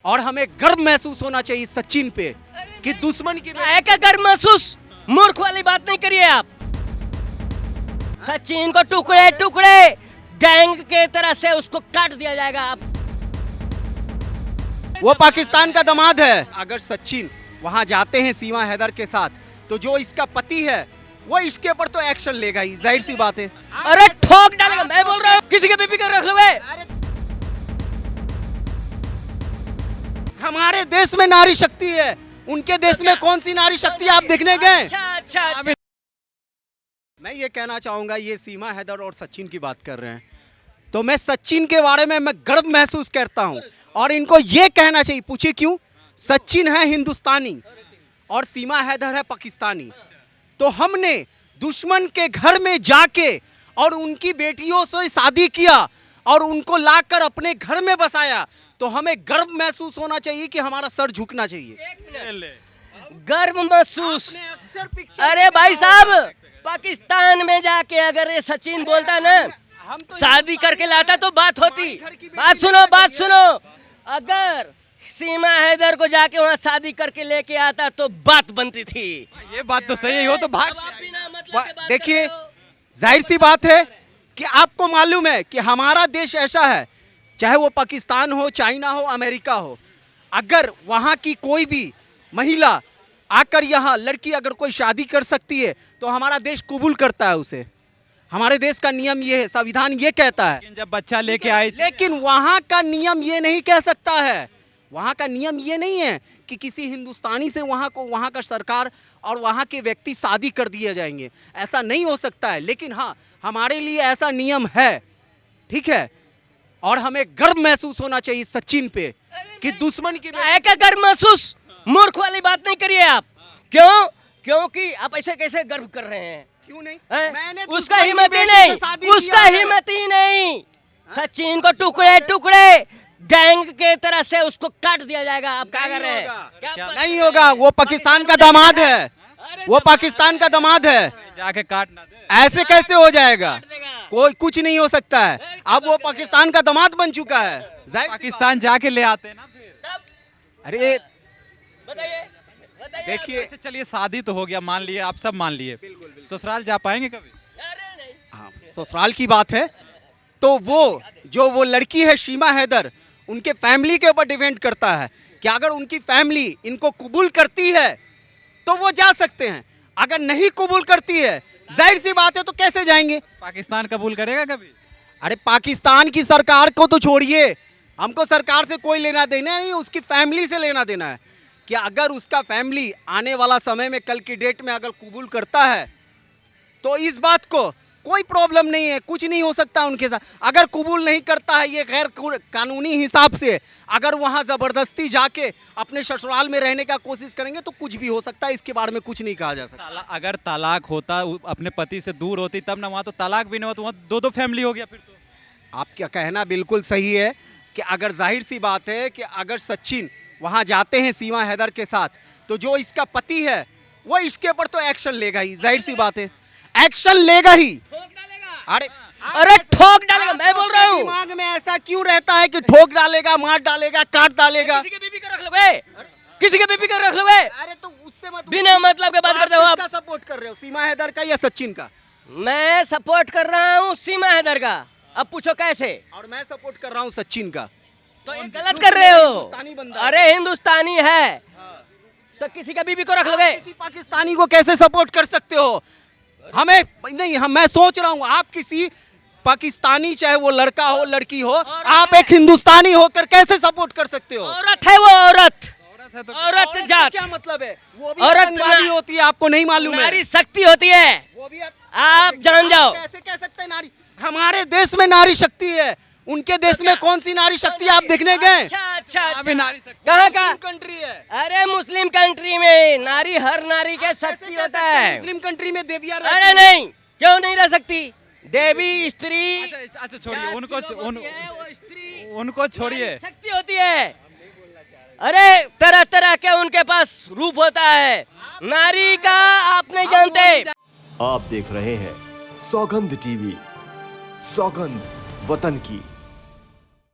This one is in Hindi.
और हमें गर्व महसूस होना चाहिए सचिन पे कि दुश्मन की क्या गर्व महसूस, मूर्ख वाली बात नहीं करिए आप। सचिन को टुकड़े टुकड़े गैंग के तरह से उसको काट दिया जाएगा। आप वो पाकिस्तान का दामाद है। अगर सचिन वहां जाते हैं सीमा हैदर के साथ, तो जो इसका पति है वो इसके ऊपर तो एक्शन लेगा ही, जाहिर सी बात है। अरे ठोक डालेगा, मैं बोल रहा हूँ किसी के बीपी कर रख लोगे। हमारे देश में नारी शक्ति है, उनके देश में कौन सी नारी शक्ति आप देखने गए? अच्छा। मैं ये कहना चाहूंगा, ये सीमा हैदर और सचिन की बात कर रहे हैं, तो मैं सचिन के बारे में मैं गर्व महसूस करता हूं और इनको ये कहना चाहिए। पूछिए क्यों? सचिन है हिंदुस्तानी और सीमा हैदर है पाकिस्तानी। तो हमने दुश्मन के घर में जाके और उनकी बेटियों से शादी किया और उनको लाकर अपने घर में बसाया, तो हमें गर्व महसूस होना चाहिए कि हमारा सर झुकना चाहिए। गर्व महसूस। अरे भाई साहब, पाकिस्तान में जाके अगर ये सचिन बोलता ना, शादी करके लाता तो बात होती। बात सुनो, अगर सीमा हैदर को जाके वहाँ शादी करके लेके आता तो बात बनती थी। ये बात तो सही है, हो तो भाग। देखिए, जाहिर सी बात है कि आपको मालूम है कि हमारा देश ऐसा है, चाहे वो पाकिस्तान हो, चाइना हो, अमेरिका हो, अगर वहाँ की कोई भी महिला आकर यहाँ लड़की अगर कोई शादी कर सकती है तो हमारा देश कबूल करता है उसे। हमारे देश का नियम ये है, संविधान ये कहता है। जब बच्चा लेके आए, लेकिन वहाँ का नियम ये नहीं कह सकता है। वहाँ का नियम ये नहीं है कि किसी हिंदुस्तानी से वहाँ का सरकार और वहाँ के व्यक्ति शादी कर दिए जाएंगे, ऐसा नहीं हो सकता है। लेकिन हाँ, हमारे लिए ऐसा नियम है, ठीक है। और हमें गर्व महसूस होना चाहिए सचिन पे कि दुश्मन की क्या गर्व महसूस, मूर्ख वाली बात नहीं करिए आप। क्यों? क्योंकि आप ऐसे कैसे गर्व कर रहे हैं? क्यों नहीं? मैंने उसका हिम्मत ही नहीं। सचिन को टुकड़े टुकड़े गैंग के तरह से उसको काट दिया जाएगा। आप क्या कर रहे हैं? नहीं होगा, वो पाकिस्तान का दामाद है, वो पाकिस्तान का दामाद है। जाके काट ना दे। ऐसे कैसे हो जाएगा? कोई कुछ नहीं हो सकता है। अब वो पाकिस्तान का दामाद बन चुका है। पाकिस्तान जाके ले आते ना फिर। अरे बताइए। देखिए, अच्छा चलिए, शादी तो हो गया, मान लिए, आप सब मान लिए, ससुराल जा पाएंगे कभी? हाँ, ससुराल की बात है तो वो लड़की है सीमा हैदर, उनके फैमिली के ऊपर डिपेंड करता है कि अगर उनकी फैमिली इनको कबूल करती है तो वो जा सकते हैं। अगर नहीं कबूल करती है, जाहिर सी बात है, तो कैसे जाएंगे? पाकिस्तान कबूल करेगा कभी? अरे पाकिस्तान की सरकार को तो छोड़िए, हमको सरकार से कोई लेना देना नहीं, उसकी फैमिली से लेना देना है कि अगर उसका फैमिली आने वाला समय में, कल की डेट में अगर कबूल करता है तो इस बात को कोई प्रॉब्लम नहीं है, कुछ नहीं हो सकता उनके साथ। अगर कबूल नहीं करता है, ये गैर कानूनी हिसाब से अगर वहाँ ज़बरदस्ती जाके अपने ससुराल में रहने का कोशिश करेंगे तो कुछ भी हो सकता है, इसके बारे में कुछ नहीं कहा जा सकता। अगर तलाक होता, अपने पति से दूर होती, तब ना, वहाँ तो तलाक भी नहीं होता, वहाँ दो फैमिली हो गया फिर तो। आपका कहना बिल्कुल सही है कि अगर जाहिर सी बात है कि अगर सचिन वहाँ जाते हैं सीमा हैदर के साथ, तो जो इसका पति है वो इसके ऊपर तो एक्शन लेगा ही, जाहिर सी बात है, एक्शन लेगा ही। अरे ठोक डालेगा, मैं बोल रहा हूँ। दिमाग में ऐसा क्यों रहता है कि ठोक डालेगा, मार डालेगा, काट डालेगा? किसी के बीपी कर रख लोगे, किसी के बीपी कर रख लोगे। अरे तो उससे मत, बिना मतलब के बात करते हो आप। किसका सपोर्ट कर रहे हो, सीमा हैदर का या सचिन का? मैं सपोर्ट कर रहा हूँ सीमा हैदर का। अब पूछो कैसे? और मैं सपोर्ट कर रहा हूँ सचिन का। तो ये गलत कर रहे हो। हिंदुस्तानी बंदा है। अरे हिंदुस्तानी है तो किसी का बीबी को रख लोगे? किसी पाकिस्तानी को कैसे सपोर्ट कर सकते हो? हमें नहीं, मैं सोच रहा हूँ, आप किसी पाकिस्तानी, चाहे वो लड़का हो लड़की हो, आप एक हिंदुस्तानी होकर कैसे सपोर्ट कर सकते हो? औरत है वो, औरत है तो औरत जात। क्या मतलब है? वो भी औरत आतंकवादी होती है, आपको नहीं मालूम है? नारी शक्ति होती है, वो भी आप जान जाओ। कैसे कह सकते हैं नारी? हमारे देश में नारी शक्ति है, उनके देश में कौन सी नारी शक्ति आप देखने गए? अच्छा नारी शक्ति कहाँ का कंट्री है? अरे मुस्लिम कंट्री में नारी, हर नारी के शक्ति होता है। मुस्लिम कंट्री में देवियां अरे नहीं, क्यों नहीं रह सकती? देवी, स्त्री। अच्छा छोड़िए स्त्री उनको छोड़िए, शक्ति होती है। अरे तरह तरह के उनके पास रूप होता है, नारी का आप नहीं जानते। आप देख रहे हैं सौगंध टीवी, सौगंध वतन की।